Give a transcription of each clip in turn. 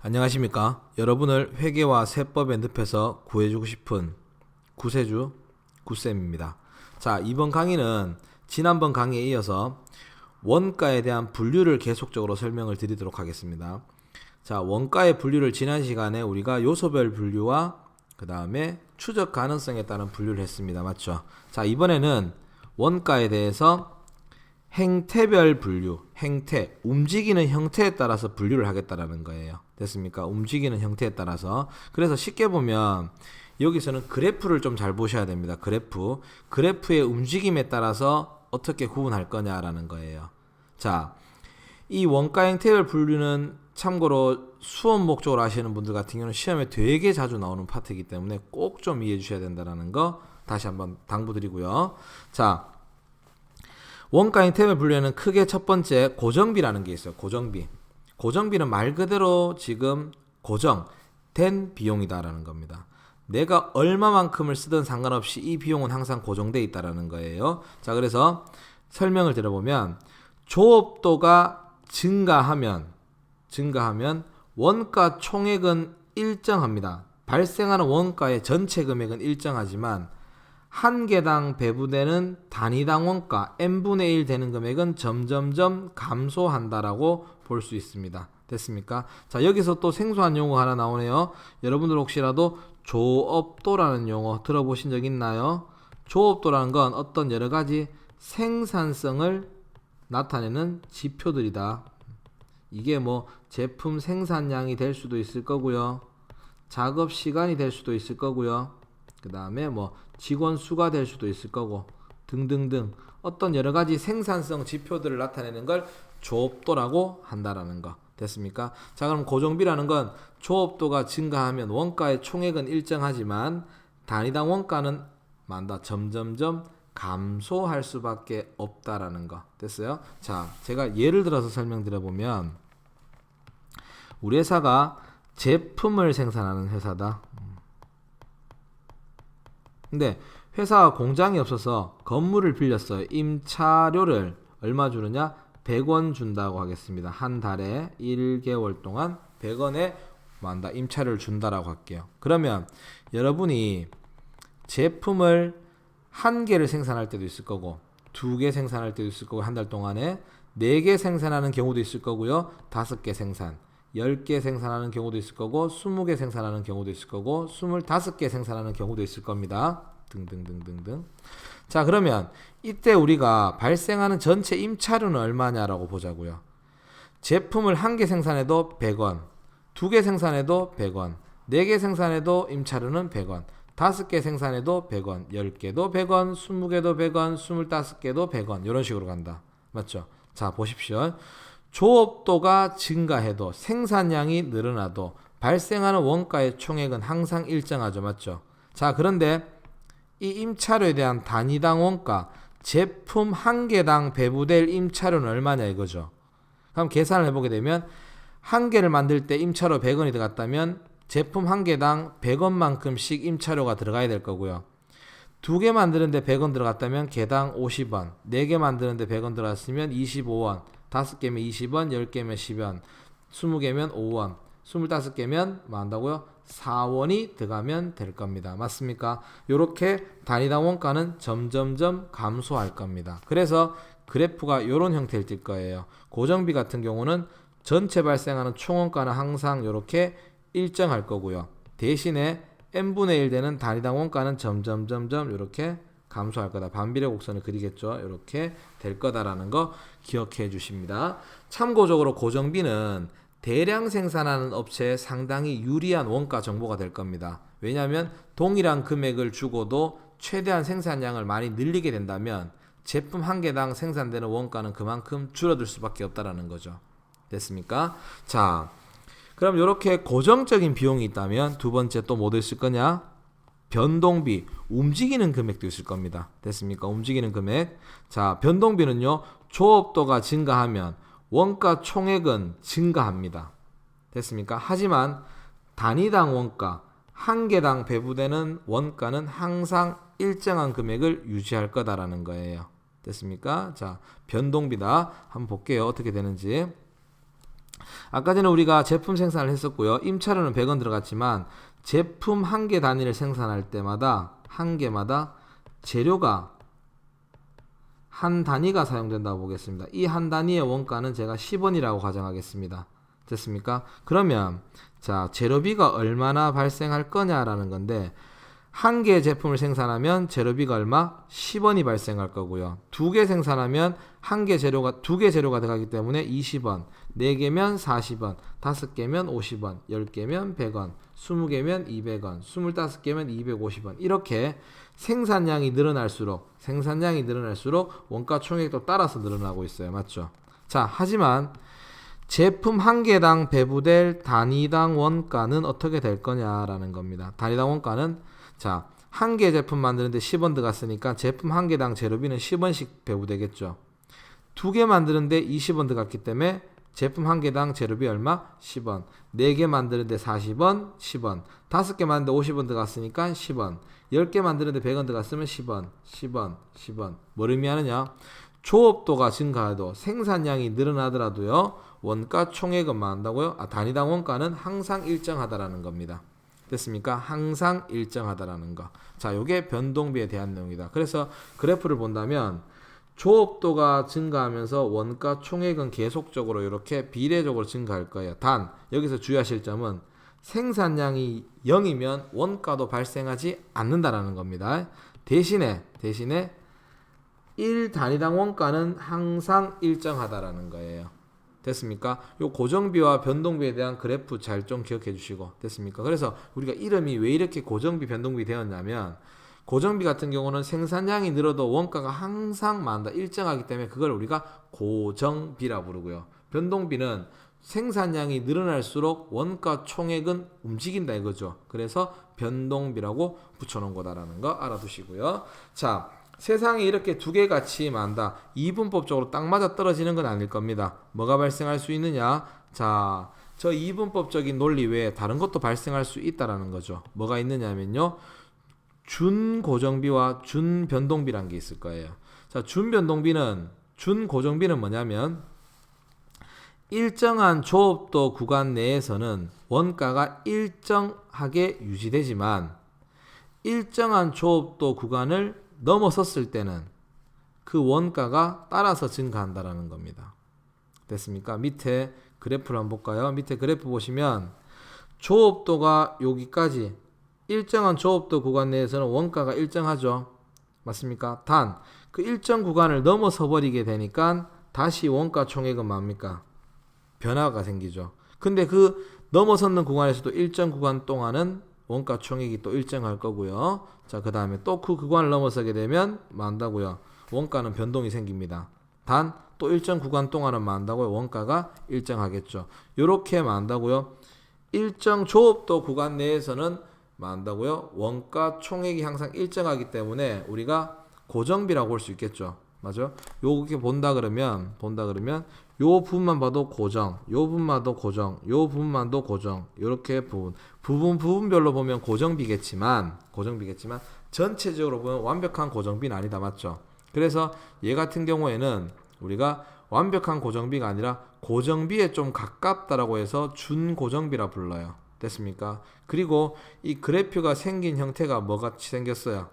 안녕하십니까. 여러분을 회계와 세법의 늪에서 구해주고 싶은 구세주 구쌤입니다. 자, 이번 강의는 지난번 강의에 이어서 원가에 대한 분류를 계속적으로 설명을 드리도록 하겠습니다. 자, 원가의 분류를 지난 시간에 우리가 요소별 분류와 그 다음에 추적 가능성에 따른 분류를 했습니다. 맞죠? 자, 이번에는 원가에 대해서 행태별 분류, 행태, 움직이는 형태에 따라서 분류를 하겠다라는 거예요. 됐습니까? 움직이는 형태에 따라서. 그래서 쉽게 보면 여기서는 그래프를 좀 잘 보셔야 됩니다. 그래프의 움직임에 따라서 어떻게 구분할 거냐라는 거예요. 자, 이 원가 형태별 분류는 참고로 수업 목적으로 하시는 분들 같은 경우는 시험에 되게 자주 나오는 파트이기 때문에 꼭 좀 이해해 주셔야 된다는 거 다시 한번 당부드리고요. 자, 원가 형태별 분류에는 크게 첫 번째 고정비라는 게 있어요. 고정비는 말 그대로 지금 고정된 비용이다라는 겁니다. 내가 얼마만큼을 쓰든 상관없이 이 비용은 항상 고정돼 있다라는 거예요. 자, 그래서 설명을 들어보면 조업도가 증가하면 원가 총액은 일정합니다. 발생하는 원가의 전체 금액은 일정하지만 한 개당 배부되는 단위당 원가 n분의 1 되는 금액은 점점점 감소한다라고 볼 수 있습니다. 됐습니까? 자, 여기서 또 생소한 용어 하나 나오네요. 여러분들 혹시라도 조업도라는 용어 들어보신 적 있나요? 조업도라는 건 어떤 여러 가지 생산성을 나타내는 지표들이다. 이게 뭐 제품 생산량이 될 수도 있을 거고요. 작업 시간이 될 수도 있을 거고요. 그 다음에 뭐 직원 수가 될 수도 있을 거고 등등등 어떤 여러 가지 생산성 지표들을 나타내는 걸 조업도라고 한다라는 거. 됐습니까? 자, 그럼 고정비라는 건 조업도가 증가하면 원가의 총액은 일정하지만 단위당 원가는 점점점 감소할 수밖에 없다라는 거. 됐어요? 자, 제가 예를 들어서 설명드려보면 우리 회사가 제품을 생산하는 회사다. 근데 회사가 공장이 없어서 건물을 빌렸어요. 임차료를 얼마 주느냐? 100원 준다고 하겠습니다. 한 달에 1개월 동안 100원에 임차료를 준다라고 할게요. 그러면 여러분이 제품을 한 개를 생산할 때도 있을 거고 2개 생산할 때도 있을 거고 한 달 동안에 4개 생산하는 경우도 있을 거고요. 5개 생산 10개 생산하는 경우도 있을 거고 20개 생산하는 경우도 있을 거고 25개 생산하는 경우도 있을 겁니다. 등등등등등. 자, 그러면 이때 우리가 발생하는 전체 임차료는 얼마냐라고 보자고요. 제품을 1개 생산해도 100원, 2개 생산해도 100원, 4개 생산해도 임차료는 100원, 5개 생산해도 100원, 10개도 100원, 20개도 100원, 25개도 100원 이런 식으로 간다. 맞죠? 자, 보십시오. 조업도가 증가해도 생산량이 늘어나도 발생하는 원가의 총액은 항상 일정하죠. 맞죠? 자, 그런데 이 임차료에 대한 단위당 원가, 제품 한 개당 배부될 임차료는 얼마냐 이거죠. 그럼 계산을 해보게 되면 한 개를 만들 때 임차료 100원이 들어갔다면 제품 한 개당 100원만큼씩 임차료가 들어가야 될 거고요. 2개 만드는데 100원 들어갔다면 개당 50원, 4개 만드는데 100원 들어갔으면 25원, 5개면 20원, 10개면 10원, 20개면 5원, 25개면 뭐 한다고요? 4원이 들어가면 될 겁니다. 맞습니까? 이렇게 단위당 원가는 점점점 감소할 겁니다. 그래서 그래프가 이런 형태를 띌 거예요. 고정비 같은 경우는 전체 발생하는 총원가는 항상 이렇게 일정할 거고요. 대신에 n분의 1 되는 단위당 원가는 점점점점 이렇게 감소할 거다. 반비례 곡선을 그리겠죠. 이렇게 될 거다라는 거 기억해 주십니다. 참고적으로 고정비는 대량 생산하는 업체에 상당히 유리한 원가 정보가 될 겁니다. 왜냐하면 동일한 금액을 주고도 최대한 생산량을 많이 늘리게 된다면 제품 한 개당 생산되는 원가는 그만큼 줄어들 수밖에 없다라는 거죠. 됐습니까? 자, 그럼 이렇게 고정적인 비용이 있다면 두 번째 또 뭐 있을 거냐? 변동비, 움직이는 금액도 있을 겁니다. 됐습니까? 움직이는 금액. 자, 변동비는요, 조업도가 증가하면 원가 총액은 증가합니다. 됐습니까? 하지만 단위당 원가, 한 개당 배부되는 원가는 항상 일정한 금액을 유지할 거다라는 거예요. 됐습니까? 자, 변동비다. 한번 볼게요. 어떻게 되는지. 아까 전에 우리가 제품 생산을 했었고요. 임차료는 100원 들어갔지만 제품 한 개 단위를 생산할 때마다 한 개마다 재료가 한 단위가 사용된다고 보겠습니다. 이 한 단위의 원가는 제가 10원이라고 가정하겠습니다. 됐습니까? 그러면 자, 재료비가 얼마나 발생할 거냐라는 건데 한 개 제품을 생산하면 재료비가 얼마? 10원이 발생할 거고요. 두 개 생산하면 두 개 재료가 들어가기 때문에 20원, 4개면 40원, 5개면 50원, 10개면 100원, 20개면 200원, 25개면 250원. 이렇게 생산량이 늘어날수록 원가 총액도 따라서 늘어나고 있어요. 맞죠? 자, 하지만 제품 한 개당 배부될 단위당 원가는 어떻게 될 거냐라는 겁니다. 단위당 원가는 자, 한 개 제품 만드는데 10원 들어갔으니까 제품 한 개당 재료비는 10원씩 배부되겠죠. 두 개 만드는데 20원 들어갔기 때문에 제품 한 개당 재료비 얼마? 10원. 4개 만드는데 40원, 10원. 5개 만드는데 50원 들어갔으니까 10원. 10개 만드는데 100원 들어갔으면 10원, 10원, 10원. 뭘 의미하느냐? 조업도가 증가해도 생산량이 늘어나더라도요. 원가 총액은 많다고요? 단위당 원가는 항상 일정하다라는 겁니다. 됐습니까? 항상 일정하다라는 거. 자, 요게 변동비에 대한 내용이다. 그래서 그래프를 본다면 조업도가 증가하면서 원가 총액은 계속적으로 이렇게 비례적으로 증가할 거예요. 단 여기서 주의하실 점은 생산량이 0이면 원가도 발생하지 않는다라는 겁니다. 대신에 1 단위당 원가는 항상 일정하다라는 거예요. 됐습니까? 요 고정비와 변동비에 대한 그래프 잘 좀 기억해 주시고 됐습니까? 그래서 우리가 이름이 왜 이렇게 고정비, 변동비 되었냐면 고정비 같은 경우는 생산량이 늘어도 원가가 항상 많다, 일정하기 때문에 그걸 우리가 고정비라 부르고요. 변동비는 생산량이 늘어날수록 원가 총액은 움직인다 이거죠. 그래서 변동비라고 붙여놓은 거다라는 거 알아두시고요. 자, 세상에 이렇게 두 개 같이 많다. 이분법적으로 딱 맞아 떨어지는 건 아닐 겁니다. 뭐가 발생할 수 있느냐? 자, 저 이분법적인 논리 외에 다른 것도 발생할 수 있다라는 거죠. 뭐가 있느냐면요. 준고정비와 준변동비라는 게 있을 거예요. 자, 준고정비는 뭐냐면 일정한 조업도 구간 내에서는 원가가 일정하게 유지되지만 일정한 조업도 구간을 넘어섰을 때는 그 원가가 따라서 증가한다라는 겁니다. 됐습니까? 밑에 그래프를 한번 볼까요? 밑에 그래프 보시면 조업도가 여기까지 일정한 조업도 구간 내에서는 원가가 일정하죠. 맞습니까? 단 그 일정 구간을 넘어서 버리게 되니까 다시 원가 총액은 뭡니까? 변화가 생기죠. 근데 그 넘어섰는 구간에서도 일정 구간 동안은 원가 총액이 또 일정할 거고요. 자, 그 다음에 또 그 구간을 넘어서게 되면 만다고요. 원가는 변동이 생깁니다. 단 또 일정 구간 동안은 만다고요. 원가가 일정하겠죠. 요렇게 만다고요. 일정 조업도 구간 내에서는 만다고요. 원가 총액이 항상 일정하기 때문에 우리가 고정비라고 볼 수 있겠죠. 맞죠? 요렇게 본다 그러면 요 부분만 봐도 고정, 요 부분만 봐도 고정, 요 부분만도 고정. 요렇게 부분별로 보면 고정비겠지만 전체적으로 보면 완벽한 고정비는 아니다. 맞죠? 그래서 얘 같은 경우에는 우리가 완벽한 고정비가 아니라 고정비에 좀 가깝다라고 해서 준고정비라 불러요. 됐습니까? 그리고 이 그래프가 생긴 형태가 뭐같이 생겼어요?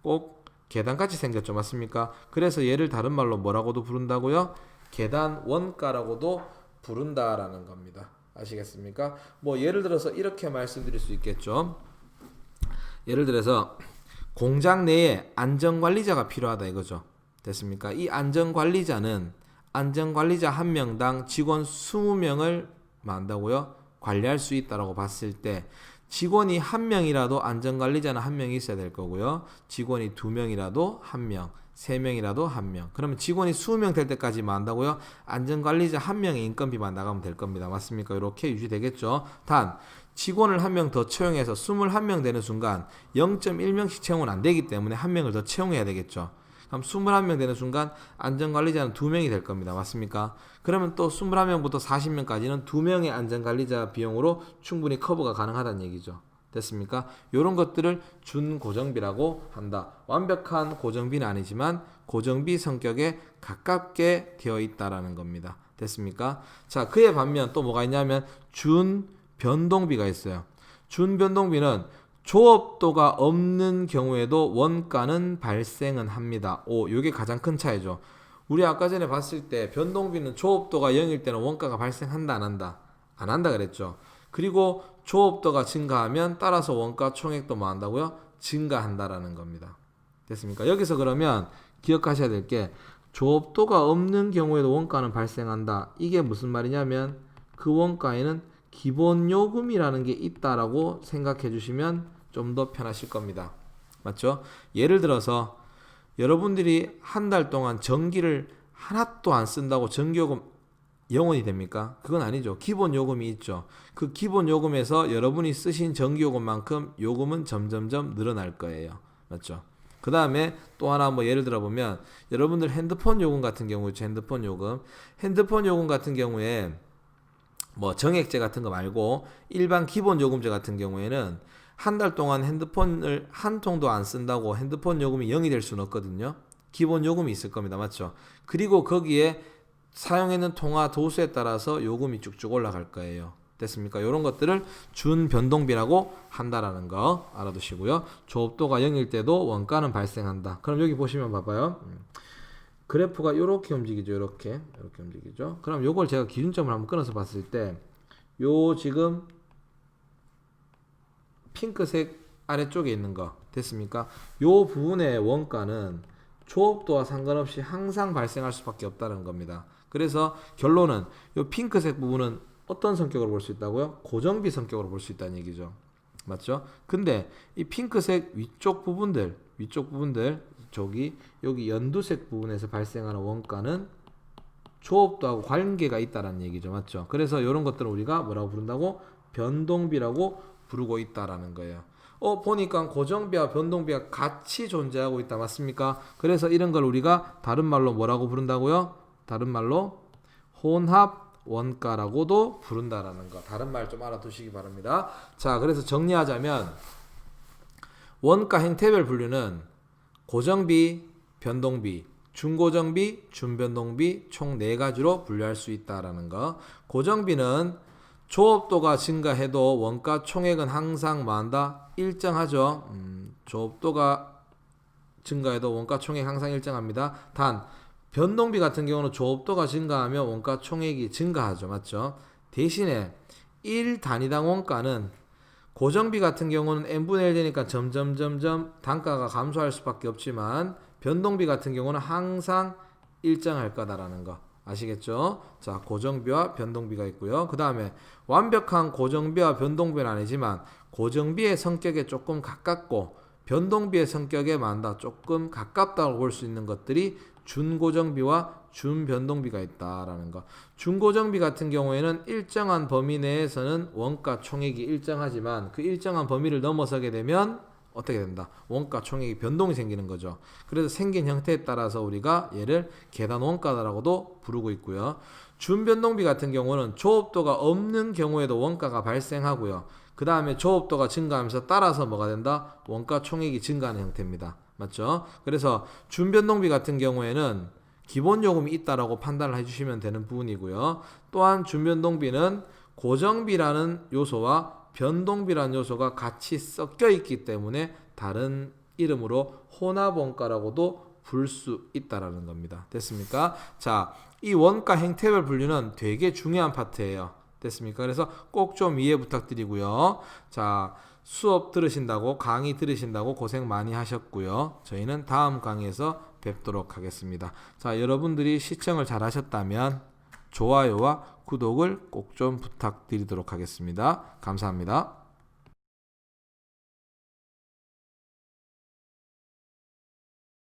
꼭 계단같이 생겼죠. 맞습니까? 그래서 얘를 다른 말로 뭐라고도 부른다고요? 계단 원가라고도 부른다라는 겁니다. 아시겠습니까? 뭐 예를 들어서 이렇게 말씀드릴 수 있겠죠. 예를 들어서 공장 내에 안전관리자가 필요하다 이거죠. 됐습니까? 이 안전관리자는 안전관리자 한 명당 직원 20명을 만다고요? 관리할 수 있다라고 봤을 때 직원이 한 명이라도 안전관리자는 한 명이 있어야 될 거고요. 직원이 2명이라도 한 명, 3명이라도 한 명. 그러면 직원이 20명 될 때까지만 한다고요. 안전관리자 한 명의 인건비만 나가면 될 겁니다. 맞습니까? 이렇게 유지되겠죠. 단 직원을 한 명 더 채용해서 21명 되는 순간 0.1명씩 채용은 안 되기 때문에 한 명을 더 채용해야 되겠죠. 그럼 21명 되는 순간 안전관리자는 2명이 될 겁니다. 맞습니까? 그러면 또 21명부터 40명까지는 2명의 안전관리자 비용으로 충분히 커버가 가능하다는 얘기죠. 됐습니까? 이런 것들을 준고정비라고 한다. 완벽한 고정비는 아니지만 고정비 성격에 가깝게 되어 있다라는 겁니다. 됐습니까? 자, 그에 반면 또 뭐가 있냐면 준 변동비가 있어요. 준 변동비는 조업도가 없는 경우에도 원가는 발생은 합니다. 요게 가장 큰 차이죠. 우리 아까 전에 봤을 때 변동비는 조업도가 0일 때는 원가가 발생한다 안 한다? 안 한다 그랬죠. 그리고 조업도가 증가하면 따라서 원가 총액도 뭐 한다고요? 증가한다라는 겁니다. 됐습니까? 여기서 그러면 기억하셔야 될 게 조업도가 없는 경우에도 원가는 발생한다. 이게 무슨 말이냐면 그 원가에는 기본 요금이라는 게 있다라고 생각해 주시면 좀 더 편하실 겁니다. 맞죠? 예를 들어서 여러분들이 한 달 동안 전기를 하나도 안 쓴다고 전기요금 0원이 됩니까? 그건 아니죠. 기본 요금이 있죠. 그 기본 요금에서 여러분이 쓰신 전기요금만큼 요금은 점점점 늘어날 거예요. 맞죠? 그 다음에 또 하나 뭐 예를 들어 보면 여러분들 핸드폰 요금 같은 경우 있죠. 핸드폰 요금 같은 경우에 뭐 정액제 같은 거 말고 일반 기본 요금제 같은 경우에는 한 달 동안 핸드폰을 한 통도 안 쓴다고 핸드폰 요금이 0이 될 수는 없거든요. 기본 요금이 있을 겁니다. 맞죠? 그리고 거기에 사용했는 통화 도수에 따라서 요금이 쭉쭉 올라갈 거예요. 됐습니까? 이런 것들을 준 변동비라고 한다라는 거 알아두시고요. 조업도가 0일 때도 원가는 발생한다. 그럼 여기 보시면 봐봐요. 그래프가 이렇게 움직이죠. 이렇게 움직이죠. 그럼 요걸 제가 기준점을 한번 끊어서 봤을 때 요 지금 핑크색 아래쪽에 있는 거 됐습니까? 요 부분의 원가는 조업도와 상관없이 항상 발생할 수밖에 없다는 겁니다. 그래서 결론은 요 핑크색 부분은 어떤 성격으로 볼 수 있다고요? 고정비 성격으로 볼 수 있다는 얘기죠. 맞죠? 근데 이 핑크색 위쪽 부분들 저기 여기 연두색 부분에서 발생하는 원가는 조업도하고 관계가 있다라는 얘기죠. 맞죠? 그래서 이런 것들을 우리가 뭐라고 부른다고? 변동비라고 부르고 있다라는 거예요. 보니까 고정비와 변동비가 같이 존재하고 있다. 맞습니까? 그래서 이런 걸 우리가 다른 말로 뭐라고 부른다고요? 다른 말로 혼합 원가라고도 부른다라는 거. 다른 말 좀 알아두시기 바랍니다. 자, 그래서 정리하자면 원가 행태별 분류는 고정비, 변동비, 중고정비, 준변동비 총 4가지로 분류할 수 있다라는 거. 고정비는 조업도가 증가해도 원가 총액은 항상 뭐한다? 일정하죠. 조업도가 증가해도 원가 총액 항상 일정합니다. 단 변동비 같은 경우는 조업도가 증가하면 원가 총액이 증가하죠. 맞죠? 대신에 1단위당 원가는 고정비 같은 경우는 n분의 1 되니까 점점 단가가 감소할 수밖에 없지만 변동비 같은 경우는 항상 일정할 거다라는 거 아시겠죠? 자, 고정비와 변동비가 있고요. 그 다음에 완벽한 고정비와 변동비는 아니지만 고정비의 성격에 조금 가깝고 변동비의 성격에 만다 조금 가깝다고 볼 수 있는 것들이 준고정비와 준변동비가 있다라는 거. 준고정비 같은 경우에는 일정한 범위 내에서는 원가 총액이 일정하지만 그 일정한 범위를 넘어서게 되면 어떻게 된다? 원가 총액이 변동이 생기는 거죠. 그래서 생긴 형태에 따라서 우리가 얘를 계단 원가라고도 부르고 있고요. 준변동비 같은 경우는 조업도가 없는 경우에도 원가가 발생하고요. 그 다음에 조업도가 증가하면서 따라서 뭐가 된다? 원가 총액이 증가하는 형태입니다. 맞죠? 그래서 준변동비 같은 경우에는 기본 요금이 있다라고 판단을 해주시면 되는 부분이고요. 또한 준변동비는 고정비라는 요소와 변동비라는 요소가 같이 섞여 있기 때문에 다른 이름으로 혼합원가라고도 부를 수 있다라는 겁니다. 됐습니까? 자, 이 원가 행태별 분류는 되게 중요한 파트예요. 됐습니까? 그래서 꼭 좀 이해 부탁드리고요. 자, 수업 들으신다고 강의 들으신다고 고생 많이 하셨고요. 저희는 다음 강의에서 뵙도록 하겠습니다. 자, 여러분들이 시청을 잘 하셨다면 좋아요와 구독을 꼭 좀 부탁드리도록 하겠습니다. 감사합니다.